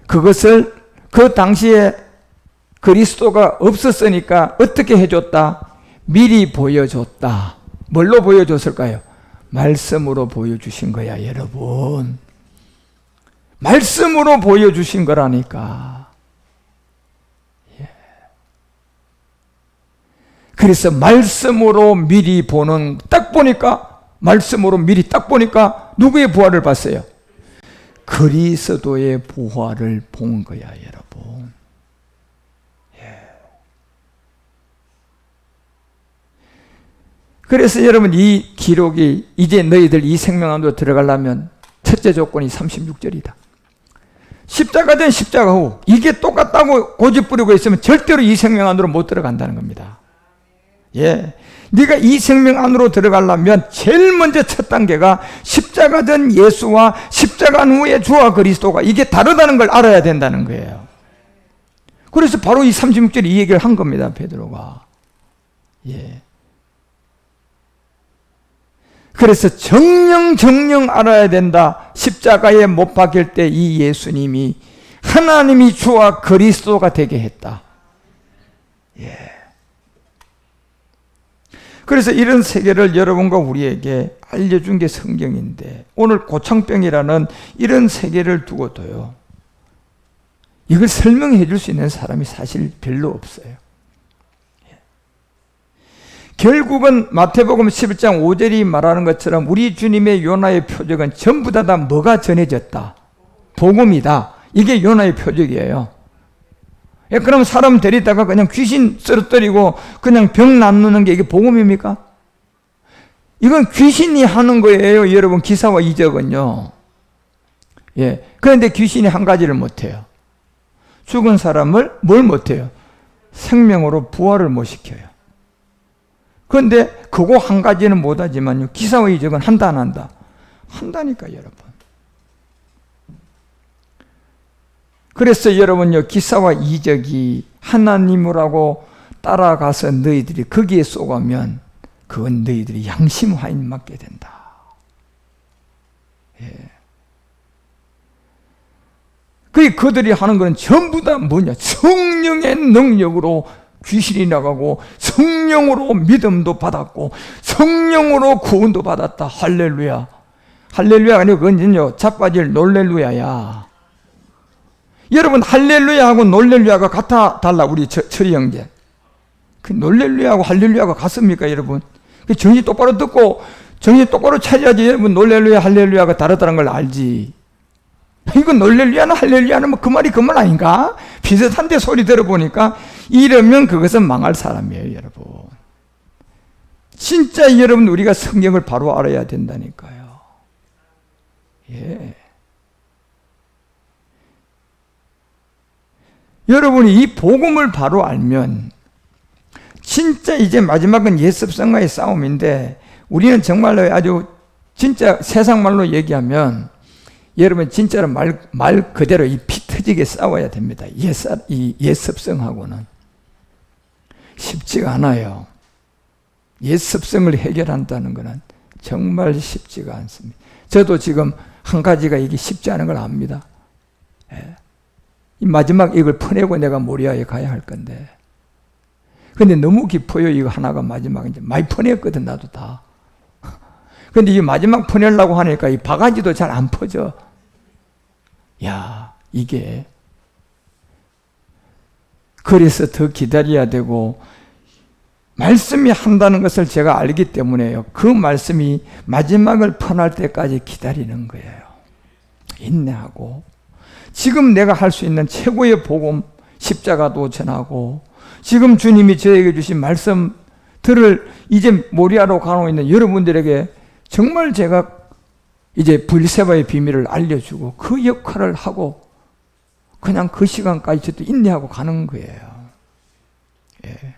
그것을 그 당시에 그리스도가 없었으니까 어떻게 해줬다? 미리 보여줬다. 뭘로 보여줬을까요? 말씀으로 보여주신 거야, 여러분. 말씀으로 보여주신 거라니까. 그래서 말씀으로 미리 보는, 딱 보니까, 말씀으로 미리 딱 보니까 누구의 부활을 봤어요? 그리스도의 부활을 본 거야, 여러분. 그래서 여러분, 이 기록이 이제 너희들 이 생명 안으로 들어가려면 첫째 조건이 36절이다. 십자가든 십자가 후 이게 똑같다고 고집 부리고 있으면 절대로 이 생명 안으로 못 들어간다는 겁니다. 네가 이 생명 안으로 들어가려면 제일 먼저 첫 단계가 십자가든 예수와 십자가 후의 주와 그리스도가 이게 다르다는 걸 알아야 된다는 거예요. 그래서 바로 이 36절에 이 얘기를 한 겁니다, 베드로가. 그래서 정령 알아야 된다. 십자가에 못 박힐 때 이 예수님이 하나님이 주와 그리스도가 되게 했다. 그래서 이런 세계를 여러분과 우리에게 알려준 게 성경인데, 오늘 고창병이라는 이런 세계를 두고도요, 이걸 설명해 줄 수 있는 사람이 사실 별로 없어요. 결국은 마태복음 11장 5절이 말하는 것처럼 우리 주님의 요나의 표적은 전부 다 뭐가 전해졌다? 복음이다. 이게 요나의 표적이에요. 그럼 사람 데리다가 그냥 귀신 쓰러뜨리고 그냥 병 낫는 게 이게 복음입니까? 이건 귀신이 하는 거예요, 여러분. 기사와 이적은요. 그런데 귀신이 한 가지를 못해요. 죽은 사람을 뭘 못해요? 생명으로 부활을 못 시켜요. 그런데 그거 한 가지는 못하지만요, 기사와 이적은 한다 안 한다? 한다니까, 여러분. 그래서 여러분요, 기사와 이적이 하나님이라고 따라가서 너희들이 거기에 쏘가면 그건 너희들이 양심 화인 맞게 된다. 그들이 하는 건 전부 다 뭐냐? 성령의 능력으로 귀신이 나가고 성령으로 믿음도 받았고 성령으로 구원도 받았다. 할렐루야. 할렐루야가 아니고 그건요, 자빠질 놀렐루야야. 여러분, 할렐루야하고 놀렐루야가 같아 달라, 우리 철이 형제. 그 놀렐루야하고 할렐루야가 같습니까, 여러분? 그 정신 똑바로 듣고 정신 똑바로 차려야지 여러분 놀렐루야 할렐루야가 다르다는 걸 알지. 이거 놀렐루야나 할렐루야는 뭐 그 말이 그 말 아닌가? 비슷한데 소리 들어보니까 이러면 그것은 망할 사람이에요, 여러분. 진짜 여러분, 우리가 성경을 바로 알아야 된다니까요. 여러분이 이 복음을 바로 알면 진짜 이제 마지막은 예습성과의 싸움인데, 우리는 정말로 아주 진짜 세상 말로 얘기하면 여러분 진짜로 말 그대로 이 피 터지게 싸워야 됩니다. 이 예습성하고는 쉽지가 않아요. 예습성을 해결한다는 것은 정말 쉽지가 않습니다. 저도 지금 한 가지가 이게 쉽지 않은 걸 압니다. 이 마지막 이걸 퍼내고 내가 모리아에 가야 할 건데, 근데 너무 깊어요. 이거 하나가 마지막 이제 많이 퍼냈거든, 나도 다. 근데 이 마지막 퍼내려고 하니까 이 바가지도 잘 안 퍼져. 야, 이게. 그래서 더 기다려야 되고, 말씀이 한다는 것을 제가 알기 때문에요. 그 말씀이 마지막을 퍼날 때까지 기다리는 거예요. 인내하고. 지금 내가 할 수 있는 최고의 복음, 십자가도 전하고, 지금 주님이 저에게 주신 말씀들을 이제 모리아로 가고 있는 여러분들에게 정말 제가 이제 브엘세바의 비밀을 알려주고 그 역할을 하고 그냥 그 시간까지 저도 인내하고 가는 거예요. 예.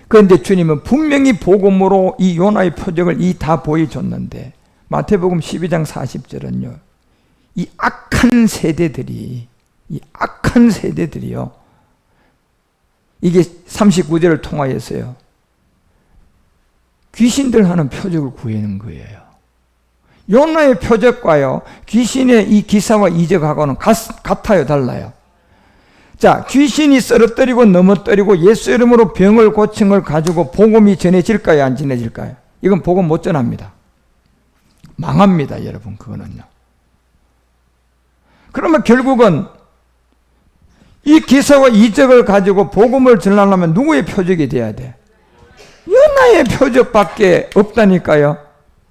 그런데 주님은 분명히 복음으로 이 요나의 표적을 다 보여줬는데 마태복음 12장 40절은요. 이 악한 세대들이요. 이게 39절을 통하여서요. 귀신들 하는 표적을 구하는 거예요. 요나의 표적과요, 귀신의 이 기사와 이적하고는 같아요, 달라요? 자, 귀신이 쓰러뜨리고 넘어뜨리고 예수 이름으로 병을 고친 걸 가지고 복음이 전해질까요, 안 전해질까요? 이건 복음 못 전합니다. 망합니다, 여러분, 그거는요. 그러면 결국은 이 기사와 이적을 가지고 복음을 전하려면 누구의 표적이 돼야 돼? 요나의 표적밖에 없다니까요.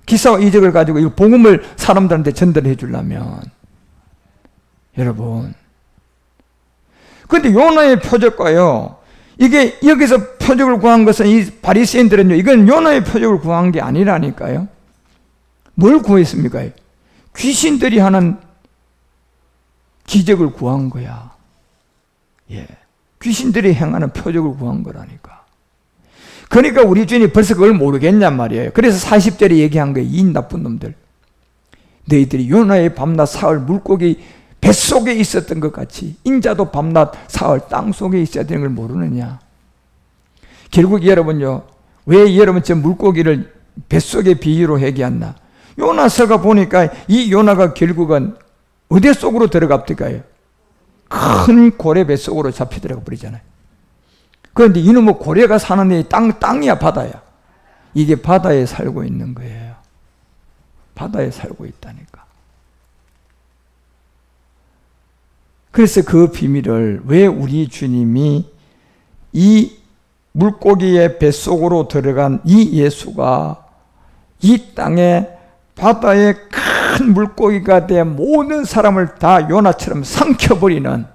기사와 이적을 가지고 이 복음을 사람들한테 전달해 주려면. 여러분. 그런데 요나의 표적과요. 이게 여기서 표적을 구한 것은 이 바리새인들은요. 이건 요나의 표적을 구한 게 아니라니까요. 뭘 구했습니까? 귀신들이 하는 기적을 구한 거야. 예. 귀신들이 행하는 표적을 구한 거라니까. 그러니까 우리 주인이 벌써 그걸 모르겠냔 말이에요. 그래서 40절에 얘기한 거예요. 이 나쁜 놈들. 너희들이 요나의 밤낮 사흘 물고기 뱃속에 있었던 것 같이 인자도 밤낮 사흘 땅속에 있어야 되는 걸 모르느냐. 결국 여러분요. 왜 여러분 저 물고기를 뱃속에 비유로 얘기했나. 요나서가 보니까 이 요나가 결국은 어디 속으로 들어갑니까요? 큰 고래 뱃속으로 잡혀 들어가 버리잖아요. 그런데 이놈의 고래가 사는 애 땅이야, 바다야. 이게 바다에 살고 있는 거예요. 바다에 살고 있다니까. 그래서 그 비밀을 왜 우리 주님이 이 물고기의 뱃속으로 들어간 이 예수가 이 땅에 바다에 큰 물고기가 돼 모든 사람을 다 요나처럼 삼켜버리는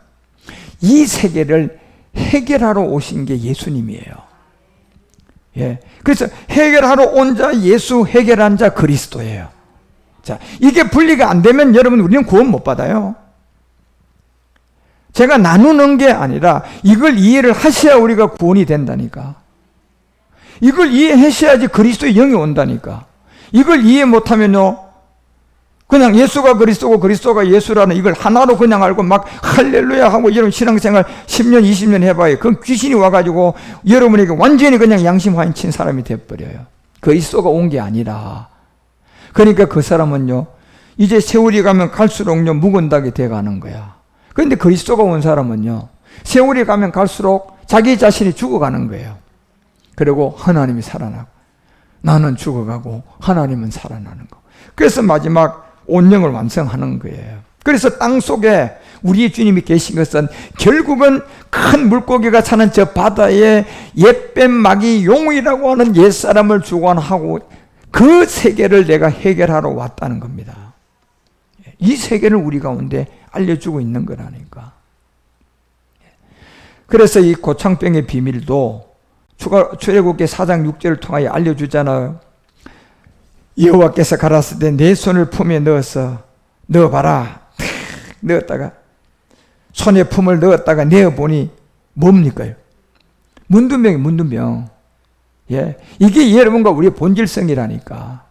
이 세계를 해결하러 오신 게 예수님이에요. 예. 그래서 해결하러 온 자 예수, 해결한 자 그리스도예요. 자, 이게 분리가 안 되면 여러분 우리는 구원 못 받아요. 제가 나누는 게 아니라 이걸 이해를 하셔야 우리가 구원이 된다니까. 이걸 이해하셔야지 그리스도의 영이 온다니까. 이걸 이해 못하면요. 그냥 예수가 그리스도고 그리스도가 예수라는 이걸 하나로 그냥 알고 막 할렐루야 하고 여러분 신앙생활 10년 20년 해봐요. 그건 귀신이 와가지고 여러분에게 완전히 그냥 양심 화인 친 사람이 돼버려요. 그리스도가 온 게 아니라. 그러니까 그 사람은요. 이제 세월이 가면 갈수록요 묵은 닭이 돼가는 거야. 그런데 그리스도가 온 사람은요. 세월이 가면 갈수록 자기 자신이 죽어가는 거예요. 그리고 하나님이 살아나고 나는 죽어가고 하나님은 살아나는 거. 그래서 마지막 온영을 완성하는 거예요. 그래서 땅속에 우리 주님이 계신 것은 결국은 큰 물고기가 사는 저 바다에 옛뱀 마귀 용이라고 하는 옛사람을 주관하고 그 세계를 내가 해결하러 왔다는 겁니다. 이 세계를 우리 가운데 알려주고 있는 거라니까. 그래서 이 고창병의 비밀도 출애굽기 4장 6절을 통하여 알려주잖아요. 여호와께서 가라사대 때 내 손을 품에 넣어봐라. 넣었다가 손에 품을 넣었다가 내어보니 뭡니까요? 문둥병. 예, 이게 여러분과 우리의 본질성이라니까.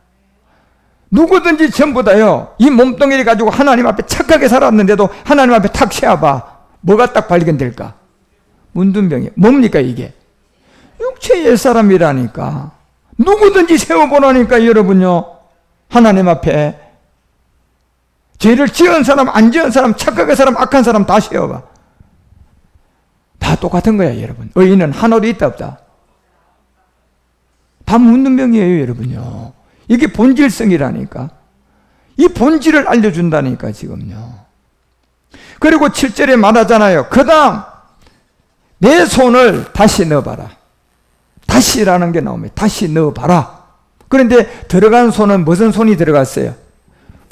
누구든지 전부 다요. 이 몸뚱이를 가지고 하나님 앞에 착하게 살았는데도 하나님 앞에 탁 세워봐. 뭐가 딱 발견될까? 문둥병이 뭡니까 이게? 육체의 옛사람이라니까. 누구든지 세워보라니까 여러분요. 하나님 앞에 죄를 지은 사람 안 지은 사람 착하게 사람 악한 사람 다 세워봐. 다 똑같은 거야, 여러분. 의인은 하나도 있다 없다? 다 묻는 병이에요, 여러분요. 이게 본질성이라니까. 이 본질을 알려준다니까, 지금요. 그리고 7절에 말하잖아요. 그 다음 내 손을 다시 넣어봐라. 다시라는 게 나옵니다. 다시 넣어봐라. 그런데 들어간 손은 무슨 손이 들어갔어요?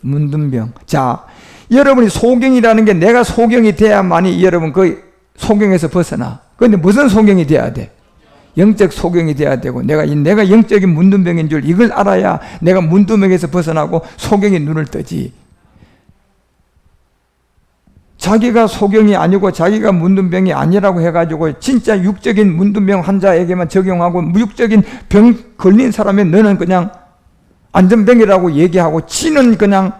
문둥병. 자, 여러분이 소경이라는 게 내가 소경이 돼야만이 여러분 그 소경에서 벗어나. 그런데 무슨 소경이 돼야 돼? 영적 소경이 돼야 되고, 내가 영적인 문둥병인 줄 이걸 알아야 내가 문둥병에서 벗어나고 소경이 눈을 뜨지. 자기가 소경이 아니고 자기가 문둥병이 아니라고 해가지고 진짜 육적인 문둥병 환자에게만 적용하고 무육적인 병 걸린 사람이 너는 그냥 안전병이라고 얘기하고 지는 그냥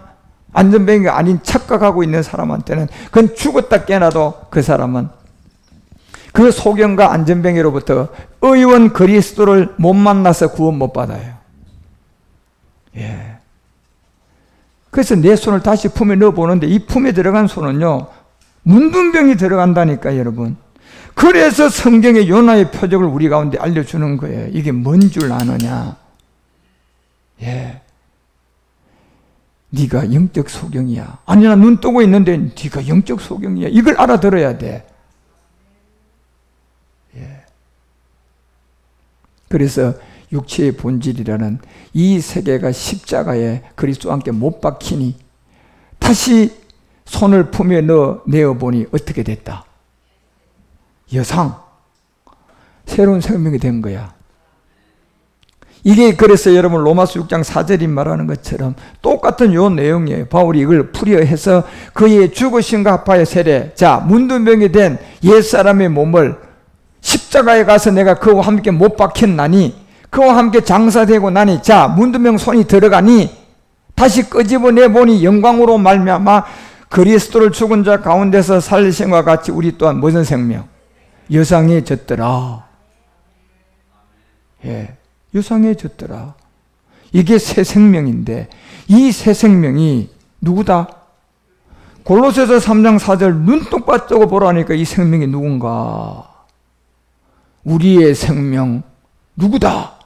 안전병이 아닌 착각하고 있는 사람한테는 그건 죽었다 깨나도 그 사람은 그 소경과 안전병으로부터 의원 그리스도를 못 만나서 구원 못 받아요. 예. 그래서 내 손을 다시 품에 넣어보는데 이 품에 들어간 손은요, 문둥병이 들어간다니까, 여러분. 그래서 성경의 요나의 표적을 우리 가운데 알려주는 거예요. 이게 뭔 줄 아느냐? 예. 네가 영적 소경이야. 아니, 나 눈 뜨고 있는데 네가 영적 소경이야. 이걸 알아들어야 돼. 예. 그래서 육체의 본질이라는 이 세계가 십자가에 그리스도와 함께 못 박히니 다시 손을 품에 내어보니 어떻게 됐다? 여상, 새로운 생명이 된 거야. 이게 그래서 여러분 로마서 6장 4절이 말하는 것처럼 똑같은 요 내용이에요. 바울이 이걸 풀이해서 그의 죽으심과 합하여 세례, 자, 문둥병이 된 옛사람의 몸을 십자가에 가서 내가 그와 함께 못 박혔나니, 그와 함께 장사되고 나니, 자, 문둥병 손이 들어가니 다시 끄집어내 보니 영광으로 말미암아 그리스도를 죽은 자 가운데서 살리심과 같이 우리 또한 무슨 생명? 여상해졌더라. 예, 여상해졌더라. 이게 새 생명인데 이 새 생명이 누구다? 골로새서 3장 4절 눈독 받고 보라니까 이 생명이 누군가? 우리의 생명 누구다?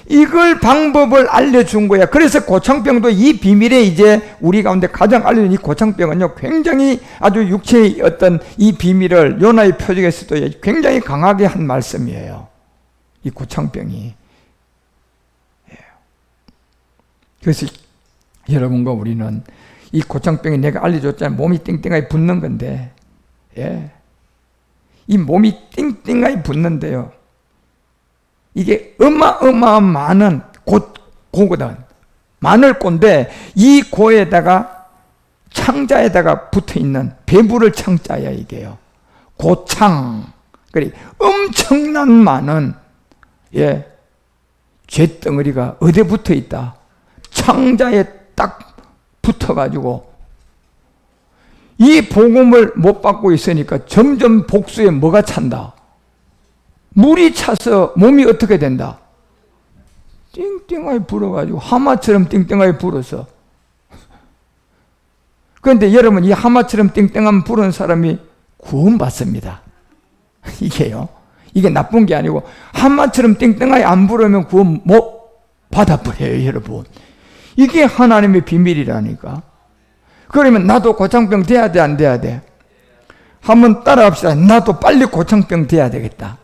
이걸 방법을 알려준 거야. 그래서 고창병도 이 비밀에 이제 우리 가운데 가장 알려진 이 고창병은요, 굉장히 아주 육체의 어떤 이 비밀을 요나의 표적에서도 굉장히 강하게 한 말씀이에요. 이 고창병이. 그래서 여러분과 우리는 이 고창병이 내가 알려줬잖아요. 몸이 띵띵하게 붓는 건데, 예. 이 몸이 띵띵하게 붓는데요. 이게 어마어마한 많은 고거든. 마늘고인데 이 고에다가 창자에다가 붙어있는 배부를 창자야, 이게요. 고창. 그래, 엄청난 많은, 예, 쇳덩어리가 어디에 붙어있다? 창자에 딱 붙어가지고 이 복음을 못 받고 있으니까 점점 복수에 뭐가 찬다? 물이 차서 몸이 어떻게 된다? 띵띵하게 불어가지고 하마처럼 띵띵하게 불어서. 그런데 여러분, 이 하마처럼 띵띵한 부른 사람이 구원받습니다. 이게요, 이게 나쁜 게 아니고 하마처럼 띵띵하게 안 부르면 구원 못 받아버려요, 여러분. 이게 하나님의 비밀이라니까. 그러면 나도 고창병 돼야 돼, 안 돼야 돼? 한번 따라합시다. 나도 빨리 고창병 돼야 되겠다.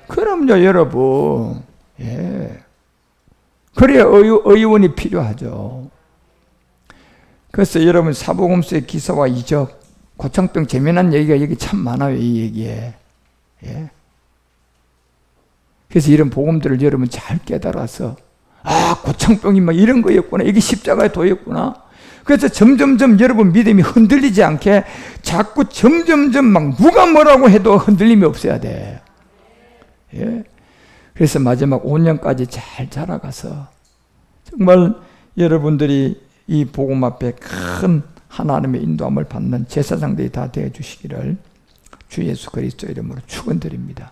그럼요, 여러분. 예. 그래야 의원이 필요하죠. 그래서 여러분, 사복음서의 기사와 이적, 고창병 재미난 얘기가 여기 참 많아요, 이 얘기에. 예. 그래서 이런 복음들을 여러분 잘 깨달아서, 아, 고창병이 막 이런 거였구나. 이게 십자가의 도였구나. 그래서 점점점 여러분 믿음이 흔들리지 않게 자꾸 점점점 막 누가 뭐라고 해도 흔들림이 없어야 돼. 예. 그래서 마지막 5년까지 잘 자라가서 정말 여러분들이 이 복음 앞에 큰 하나님의 인도함을 받는 제사장들이 다 되어 주시기를 주 예수 그리스도 이름으로 축원드립니다.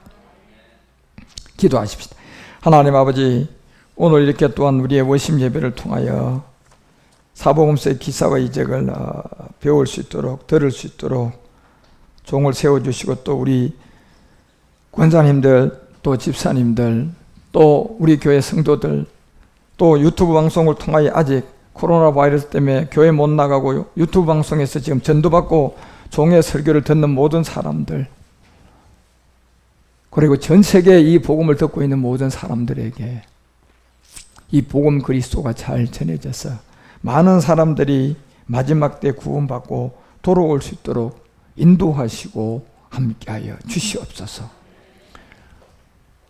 기도하십시다. 하나님 아버지, 오늘 이렇게 또한 우리의 worship 예배를 통하여 사복음서의 기사와 이적을 배울 수 있도록, 들을 수 있도록 종을 세워주시고 또 우리 권사님들 또 집사님들 또 우리 교회 성도들 또 유튜브 방송을 통하여 아직 코로나 바이러스 때문에 교회 못 나가고 유튜브 방송에서 지금 전도받고 종의 설교를 듣는 모든 사람들 그리고 전 세계에 이 복음을 듣고 있는 모든 사람들에게 이 복음 그리스도가 잘 전해져서 많은 사람들이 마지막 때 구원받고 돌아올 수 있도록 인도하시고 함께하여 주시옵소서.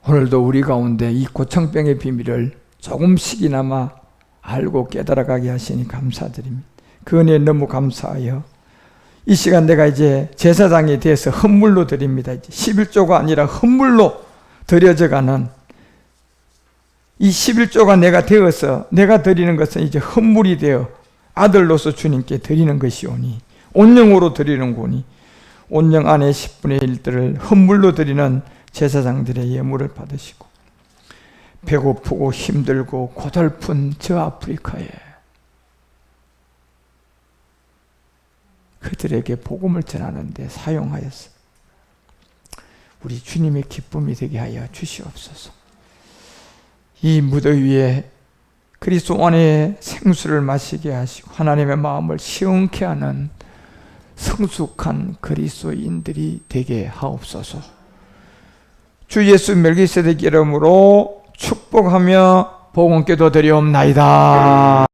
오늘도 우리 가운데 이 고청병의 비밀을 조금씩이나마 알고 깨달아가게 하시니 감사드립니다. 그 은혜에 너무 감사하여 이 시간 내가 이제 제사장이 돼서 헌물로 드립니다. 이제 11조가 아니라 헌물로 드려져가는 이 11조가 내가 되어서 내가 드리는 것은 이제 헌물이 되어 아들로서 주님께 드리는 것이오니 온영으로 드리는 거니 온영 안에 10분의 1들을 헌물로 드리는 제사장들의 예물을 받으시고 배고프고 힘들고 고달픈 저 아프리카에 그들에게 복음을 전하는 데 사용하였어. 우리 주님의 기쁨이 되게 하여 주시옵소서. 이 무더위 위에 그리스도 안에 생수를 마시게 하시고 하나님의 마음을 시원케 하는 성숙한 그리스도인들이 되게 하옵소서. 주 예수 멜기세덱 이름으로 축복하며 복음께 드리옵나이다.